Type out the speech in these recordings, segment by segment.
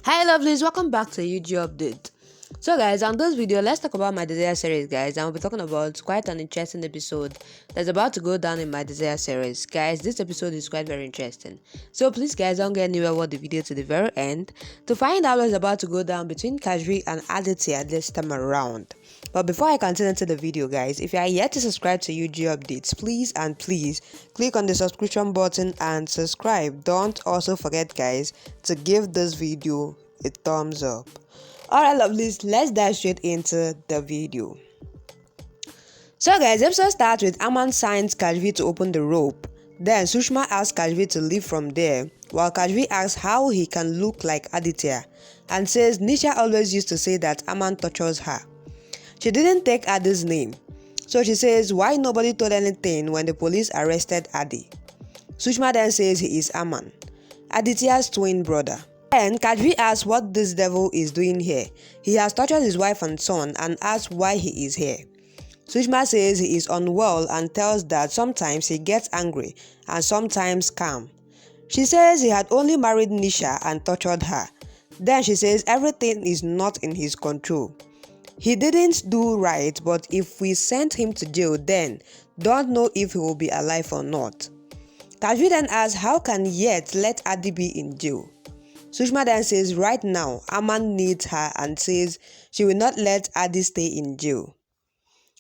Hi lovelies, welcome back to YouTube Update. So guys, on this video, let's talk about my Desire series, guys, and we'll be talking about quite an interesting episode that's about to go down in my Desire series. Guys, this episode is quite very interesting. So please guys, don't get anywhere, watch the video to the very end to find out what's about to go down between Kahvi and Aditya this time around. But before I continue to the video, guys, if you are yet to subscribe to YouTube Updates, please click on the subscription button and subscribe. Don't also forget, guys, to give this video a thumbs up. Alright lovelies, let's dive straight into the video. So guys, the episode starts with Aman signs Kahvi to open the rope. Then Sushma asks Kahvi to leave from there, while Kahvi asks how he can look like Aditya and says Nisha always used to say that Aman tortures her. She didn't take Adi's name, so she says why nobody told anything when the police arrested Adi. Sushma then says he is Aman, Aditya's twin brother. Then Kahvi asks what this devil is doing here. He has tortured his wife and son and asks why he is here. Sushma says he is unwell and tells that sometimes he gets angry and sometimes calm. She says he had only married Nisha and tortured her. Then she says everything is not in his control. He didn't do right, but if we sent him to jail, then don't know if he will be alive or not. Kahvi then asks how can yet let Adi be in jail. Sushma then says right now Aman needs her and says she will not let Adi stay in jail.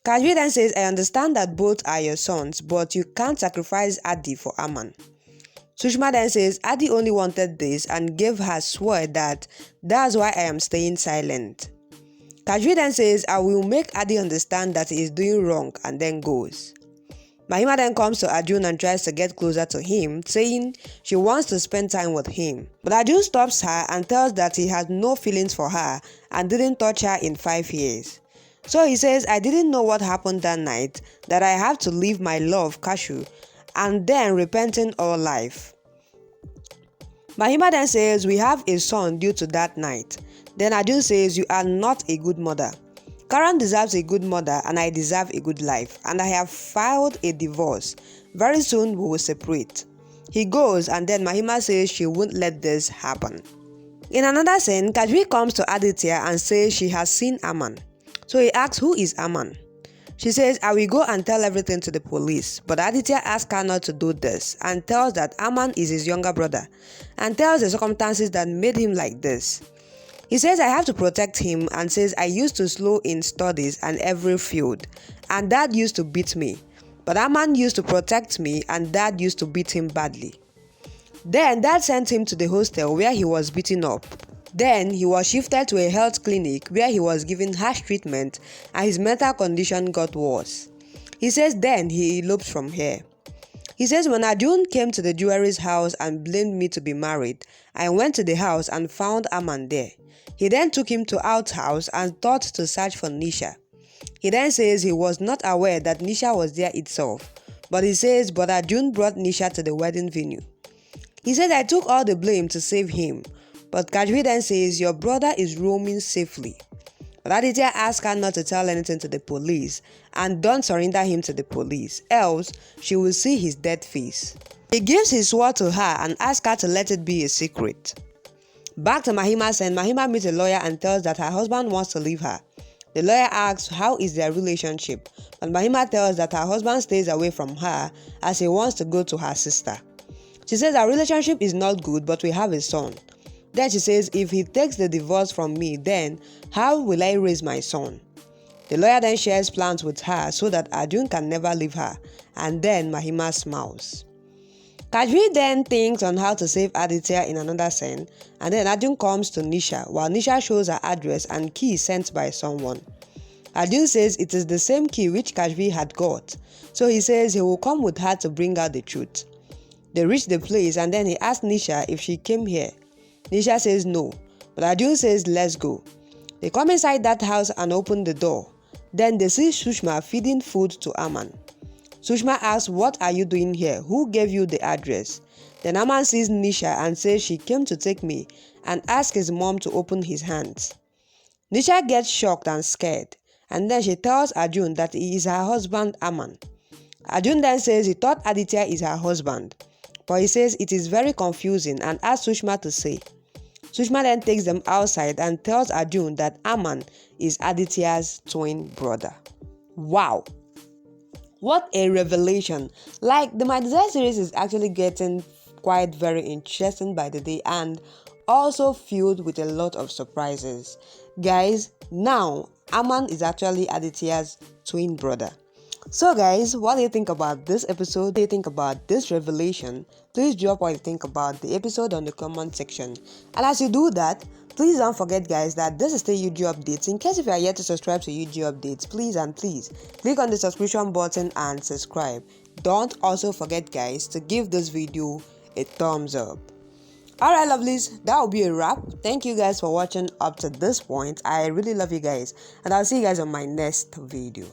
Kahvi then says I understand that both are your sons, but you can't sacrifice Adi for Aman. Sushma then says Adi only wanted this and gave her swear that that's why I am staying silent. Kahvi then says I will make Adi understand that he is doing wrong and then goes. Mahima then comes to Arjun and tries to get closer to him, saying she wants to spend time with him. But Arjun stops her and tells that he has no feelings for her and didn't touch her in 5 years. So he says, I didn't know what happened that night, that I have to leave my love, Kashu, and then repenting all life. Mahima then says, we have a son due to that night. Then Arjun says, you are not a good mother. Karan deserves a good mother and I deserve a good life, and I have filed a divorce. Very soon we will separate. He goes and then Mahima says she won't let this happen. In another scene, Kahvi comes to Aditya and says she has seen Aman. So he asks who is Aman. She says I will go and tell everything to the police, but Aditya asks her not to do this and tells that Aman is his younger brother and tells the circumstances that made him like this. He says I have to protect him and says I used to slow in studies and every field, and Dad used to beat me. But Aman used to protect me and Dad used to beat him badly. Then Dad sent him to the hostel where he was beaten up. Then he was shifted to a health clinic where he was given harsh treatment and his mental condition got worse. He says then he eloped from here. He says when Arjun came to the jewelry's house and blamed me to be married, I went to the house and found Aman there. He then took him to outhouse and thought to search for Nisha. He then says he was not aware that Nisha was there itself, but he says but Arjun brought Nisha to the wedding venue. He says I took all the blame to save him, but Kahvi then says your brother is roaming safely. But Aditya asks her not to tell anything to the police and don't surrender him to the police, else she will see his dead face. He gives his sword to her and asks her to let it be a secret. Back to Mahima's and Mahima meets a lawyer and tells that her husband wants to leave her. The lawyer asks how is their relationship, and Mahima tells that her husband stays away from her as he wants to go to her sister. She says our relationship is not good but we have a son. Then she says if he takes the divorce from me, then how will I raise my son? The lawyer then shares plans with her so that Arjun can never leave her, and then Mahima smiles. Kahvi then thinks on how to save Aditya in another scene, and then Arjun comes to Nisha while Nisha shows her address and key sent by someone. Arjun says it is the same key which Kahvi had got, so he says he will come with her to bring out the truth. They reach the place and then he asks Nisha if she came here. Nisha says no, but Arjun says let's go. They come inside that house and open the door. Then they see Sushma feeding food to Aman. Sushma asks, what are you doing here? Who gave you the address? Then Aman sees Nisha and says she came to take me and asks his mom to open his hands. Nisha gets shocked and scared, and then she tells Arjun that he is her husband Aman. Arjun then says he thought Aditya is her husband, but he says it is very confusing and asks Sushma to say. Sushma then takes them outside and tells Arjun that Aman is Aditya's twin brother. Wow! What a revelation! Like, the My Desire series is actually getting quite very interesting by the day and also filled with a lot of surprises. Guys, now Aman is actually Aditya's twin brother. So guys, what do you think about this episode? What do you think about this revelation? Please drop what you think about the episode on the comment section. And as you do that, please don't forget guys that this is still UG Updates. In case if you are yet to subscribe to UG Updates, please click on the subscription button and subscribe. Don't also forget guys to give this video a thumbs up. Alright lovelies, that will be a wrap. Thank you guys for watching up to this point. I really love you guys and I'll see you guys on my next video.